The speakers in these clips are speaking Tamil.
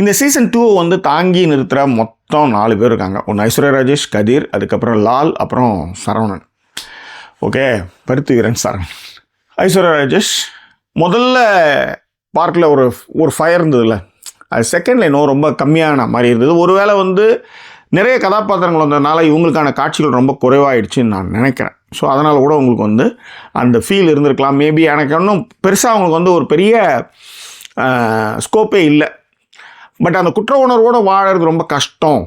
இந்த சீசன் 2 வந்து தாங்கி நிறுத்துகிற மொத்தம் 4 பேர் இருக்காங்க. ஒன்று ஐஸ்வர்யா ராஜேஷ், கதிர், அதுக்கப்புறம் லால், அப்புறம் சரவணன். ஓகே, பருத்தி வீரன் சரவணன். ஐஸ்வர்யா ராஜேஷ் முதல்ல பார்க்கில் ஒரு ஃபயர் இருந்ததுல்ல, அது செகண்டில் இன்னும் ரொம்ப கம்மியான மாதிரி இருந்தது. ஒருவேளை வந்து நிறைய கதாபாத்திரங்கள் வந்ததுனால இவங்களுக்கான காட்சிகள் ரொம்ப குறைவாயிடுச்சுன்னு நான் நினைக்கிறேன். ஸோ அதனால் கூட உங்களுக்கு வந்து அந்த ஃபீல் இருந்திருக்கலாம். மேபி எனக்கு இன்னும் பெருசாக அவங்களுக்கு வந்து ஒரு பெரிய ஸ்கோப்பே இல்லை. பட் அந்த குற்ற உணர்வோடு வாழறது ரொம்ப கஷ்டம்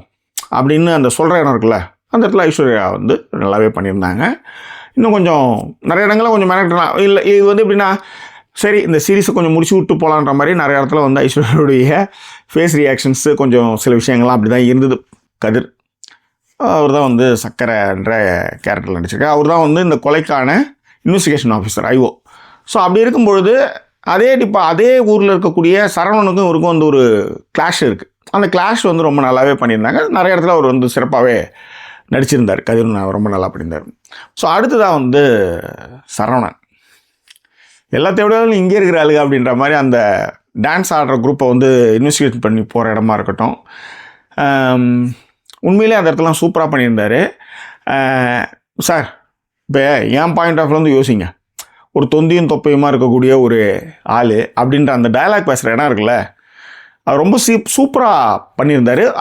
அப்படின்னு அந்த சொல்கிற இடம் இருக்குல்ல, அந்த இடத்துல ஐஸ்வர்யா வந்து நல்லாவே பண்ணியிருந்தாங்க. இன்னும் கொஞ்சம் நிறைய இடங்களில் கொஞ்சம் மெனக்கலாம். இல்லை இது வந்து எப்படின்னா, சரி இந்த சீரீஸை கொஞ்சம் முடிச்சு விட்டு போகலான்ற மாதிரி நிறைய இடத்துல வந்து ஐஸ்வர்யாவுடைய ஃபேஸ் ரியாக்ஷன்ஸு கொஞ்சம் சில விஷயங்கள்லாம் அப்படி தான் இருந்தது. கதிர் அவர் தான் வந்து சக்கரைன்ற கேரக்டரில் நடிச்சிருக்காரு. அவர் தான் வந்து இந்த கொலைக்கான இன்வெஸ்டிகேஷன் ஆஃபீஸர், ஐஓ. ஸோ அப்படி இருக்கும்பொழுது அதே ஊரில் இருக்கக்கூடிய சரவணனுக்கும் இவருக்கும் வந்து ஒரு கிளாஷ் இருக்குது. அந்த கிளாஷ் வந்து ரொம்ப நல்லாவே பண்ணியிருந்தாங்க. நிறைய இடத்துல அவர் வந்து சிறப்பாகவே நடிச்சிருந்தார். கதிர் ரொம்ப நல்லா பண்ணியிருந்தார். ஸோ அடுத்ததாக வந்து சரவணன் எல்லாத்தையும் விட இங்கே இருக்கிற ஆளுங்க அப்படின்ற மாதிரி அந்த டான்ஸ் ஆடுற குரூப்பை வந்து இன்வெஸ்டிகேட் பண்ணி போகிற இடமா இருக்கட்டும், உண்மையிலே அந்த இடத்துலாம் சூப்பராக பண்ணியிருந்தார். சார் இப்போ என் பாயிண்ட் ஆஃப் வந்து யோசிங்க, ஒரு தொந்தியும் தொப்பையுமா இருக்கக்கூடிய ஒரு ஆள் அப்படின்ற அந்த டயலாக் பேசுகிற இடம் இருக்குல்ல, அது ரொம்ப சூப்பராக பண்ணியிருந்தார்.